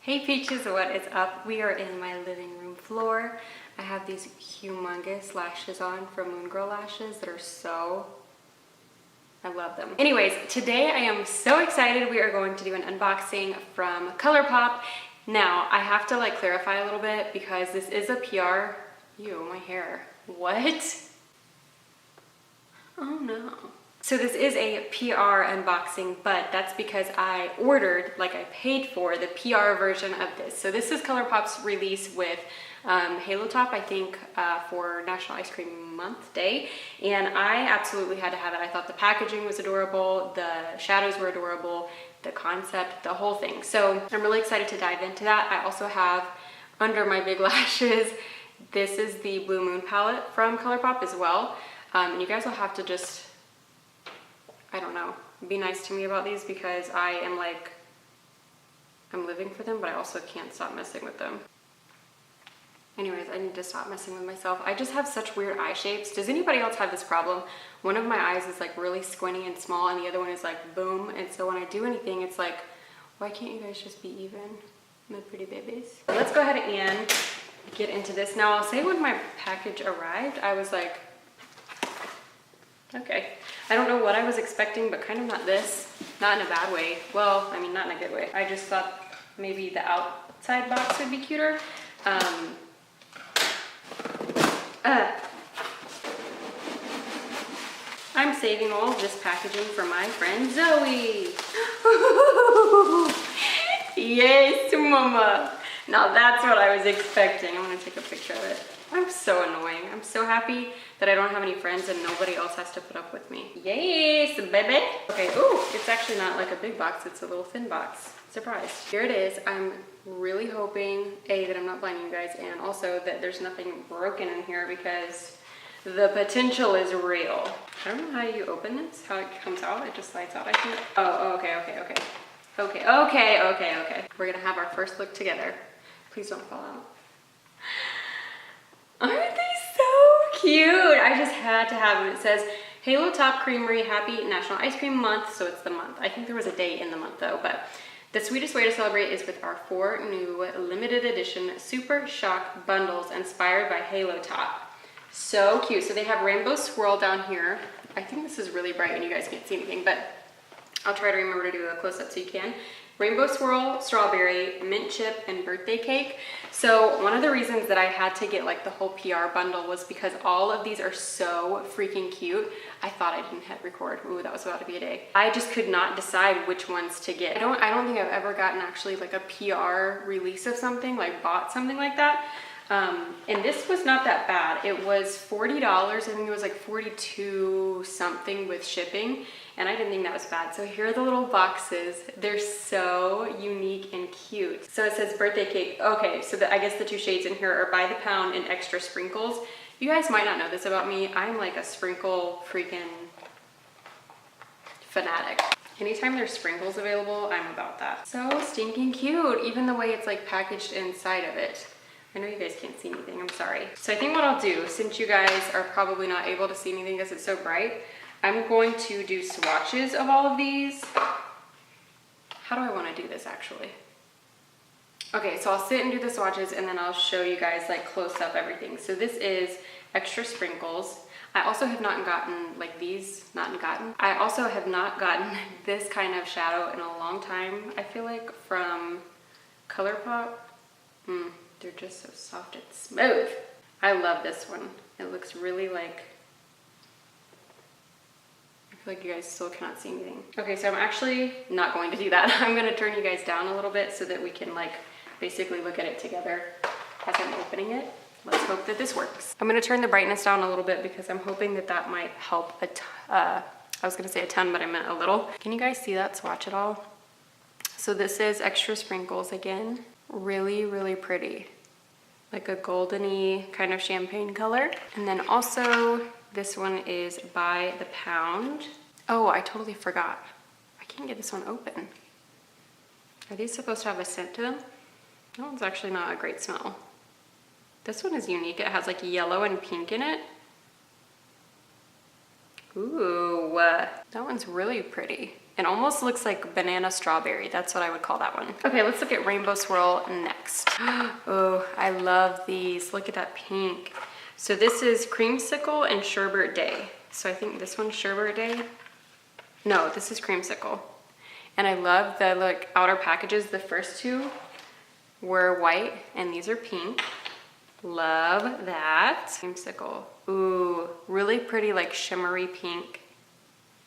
Hey Peaches, what is up? We are in my living room floor. I have these humongous lashes on from Moon Girl Lashes that are I love them. Anyways, today I am so excited. We are going to do an unboxing from Colourpop. Now, I have to clarify a little bit because this is a PR. Ew, my hair. What? Oh no. So this is a PR unboxing, but that's because I ordered, I paid for the PR version of this. So this is Colourpop's release with Halotop, I think, for National Ice Cream Month Day. And I absolutely had to have it. I thought the packaging was adorable, the shadows were adorable, the concept, the whole thing. So I'm really excited to dive into that. I also have under my big lashes, this is the Blue Moon palette from Colourpop as well. And you guys will have to just, I don't know, be nice to me about these because I am I'm living for them, but I also can't stop messing with them. Anyways, I need to stop messing with myself. I just have such weird eye shapes. Does anybody else have this problem? One of my eyes is really squinty and small and the other one is boom. And so when I do anything, it's why can't you guys just be even, my pretty babies? Let's go ahead and get into this. Now I'll say when my package arrived, I was okay. I don't know what I was expecting, but kind of not this. Not in a bad way. Well, I mean, not in a good way. I just thought maybe the outside box would be cuter. I'm saving all of this packaging for my friend Zoe. Yes, mama. Now that's what I was expecting. I'm gonna take a picture of it. I'm so annoying. I'm so happy that I don't have any friends and nobody else has to put up with me. Yes, baby. Okay, ooh, it's actually not a big box. It's a little thin box. Surprise. Here it is. I'm really hoping, A, that I'm not blinding you guys, and also that there's nothing broken in here because the potential is real. I don't know how you open this, how it comes out. It just slides out, I think. Oh, okay. Okay. We're gonna have our first look together. Please don't fall out. Aren't they so cute? I just had to have them. It says Halotop Creamery Happy National Ice Cream Month, so it's the month. I think there was a day in the month though, but the sweetest way to celebrate is with our 4 new limited edition Super Shock bundles inspired by Halotop. So cute. So they have rainbow swirl down here. I think this is really bright and you guys can't see anything, but I'll try to remember to do a close-up so you can. Rainbow swirl, strawberry, mint chip, and birthday cake. So one of the reasons that I had to get the whole PR bundle was because all of these are so freaking cute. I thought I didn't hit record. Ooh, that was about to be a day. I just could not decide which ones to get. I don't think I've ever gotten actually a PR release of something, bought something like that. And this was not that bad. It was $40. I think it was 42 something with shipping. And I didn't think that was bad. So here are the little boxes. They're so unique and cute. So it says birthday cake. Okay, so I guess the 2 shades in here are by the pound and extra sprinkles. You guys might not know this about me. I'm a sprinkle freaking fanatic. Anytime there's sprinkles available, I'm about that. So stinking cute. Even the way it's packaged inside of it. I know you guys can't see anything, I'm sorry. So I think what I'll do, since you guys are probably not able to see anything because it's so bright, I'm going to do swatches of all of these. How do I want to do this actually? Okay, so I'll sit and do the swatches and then I'll show you guys close up everything. So this is extra sprinkles. I also have not gotten I also have not gotten this kind of shadow in a long time. I feel from Colourpop. They're just so soft and smooth. I love this one. It looks really I feel you guys still cannot see anything. Okay, so I'm actually not going to do that. I'm gonna turn you guys down a little bit so that we can basically look at it together as I'm opening it. Let's hope that this works. I'm gonna turn the brightness down a little bit because I'm hoping that might help I was gonna say a ton, but I meant a little. Can you guys see that swatch at all? So this is extra sprinkles again. Really, really pretty. A goldeny kind of champagne color. And then also this one is by the pound. Oh, I totally forgot. I can't get this one open. Are these supposed to have a scent to them? That one's actually not a great smell. This one is unique. It has yellow and pink in it. Ooh, that one's really pretty. It almost looks like banana strawberry. That's what I would call that one. Okay, let's look at Rainbow Swirl next. Oh, I love these. Look at that pink. So this is Creamsicle and Sherbet Day. So I think this one's Sherbet Day. No, this is Creamsicle. And I love the like outer packages. The first two were white and these are pink. Love that. Creamsicle. Ooh, really pretty like shimmery pink.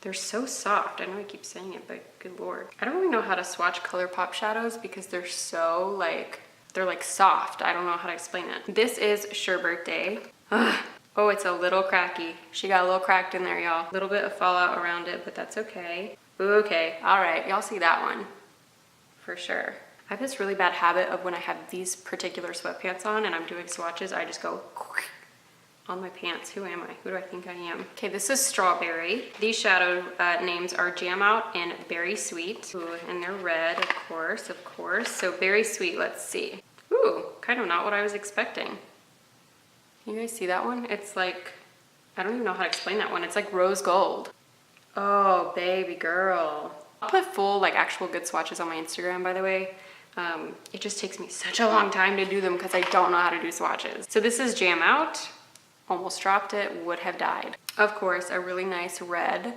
They're so soft. I know I keep saying it, but good Lord. I don't really know how to swatch Colourpop shadows because they're so like, they're like soft. I don't know how to explain it. This is Sherbet Day. Ugh. Oh, it's a little cracky. She got a little cracked in there, y'all. A little bit of fallout around it, but that's okay. Okay, all right, y'all see that one for sure. I have this really bad habit of when I have these particular sweatpants on and I'm doing swatches, I just go on my pants. Who am I? Who do I think I am? Okay, this is Strawberry. These shadow names are Jam Out and Berry Sweet. Ooh, and they're red, of course. So Berry Sweet, let's see. Ooh, kind of not what I was expecting. You guys see that one? It's like, I don't even know how to explain that one. It's like rose gold. Oh, baby girl. I'll put full, like actual good swatches on my Instagram, by the way. It just takes me such a long time to do them because I don't know how to do swatches. So this is Jam Out. Almost dropped it, would have died. Of course, a really nice red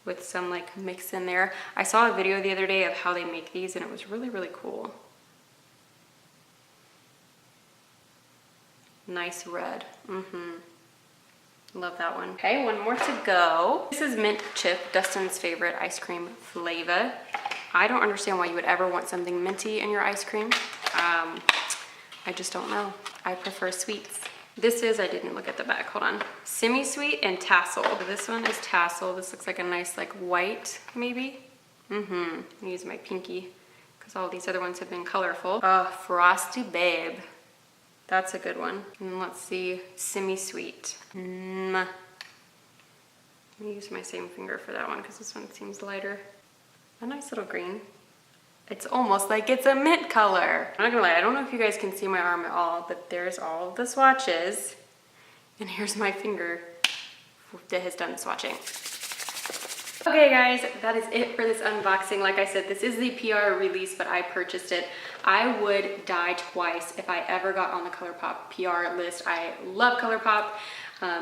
with some like mix in there. I saw a video the other day of how they make these and it was really, really cool. Nice red. Love that one. Okay, one more to go. This is Mint Chip, Dustin's favorite ice cream flavor. I don't understand why you would ever want something minty in your ice cream. I just don't know. I prefer sweets. This is, I didn't look at the back, hold on. Semi-sweet and Tassel. This one is Tassel. This looks like a nice like white, maybe. I'm gonna use my pinky because all these other ones have been colorful. Frosty Babe. That's a good one. And let's see, Semi-sweet. I'm gonna use my same finger for that one because this one seems lighter. A nice little green. It's almost like it's a mint color. I'm not gonna lie, I don't know if you guys can see my arm at all, but there's all of the swatches. And here's my finger that has done swatching. Okay guys, that is it for this unboxing. Like I said, this is the PR release, but I purchased it. I would die twice if I ever got on the Colourpop PR list. I love Colourpop.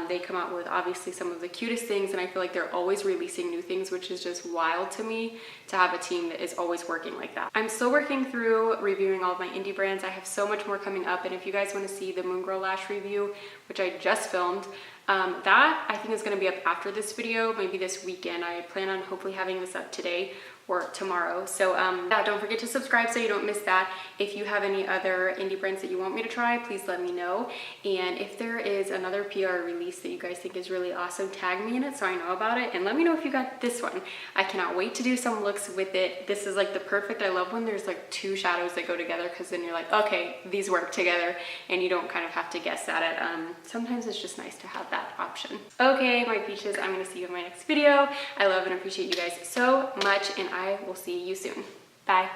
They come out with obviously some of the cutest things and I feel like they're always releasing new things, which is just wild to me to have a team that is always working like that. I'm still working through reviewing all of my indie brands. I have so much more coming up, and if you guys want to see the Moon Girl Lash review, which I just filmed, that I think is going to be up after this video, maybe this weekend. I plan on hopefully having this up today or tomorrow. So yeah, don't forget to subscribe so you don't miss that. If you have any other indie brands that you want me to try, please let me know. And if there is another PR release that you guys think is really awesome, tag me in it so I know about it. And let me know if you got this one. I cannot wait to do some looks with it. This is like the perfect, I love when there's like two shadows that go together because then you're like, okay, these work together and you don't kind of have to guess at it. Sometimes it's just nice to have that option. Okay, my peaches, I'm gonna see you in my next video. I love and appreciate you guys so much, and I will see you soon. Bye.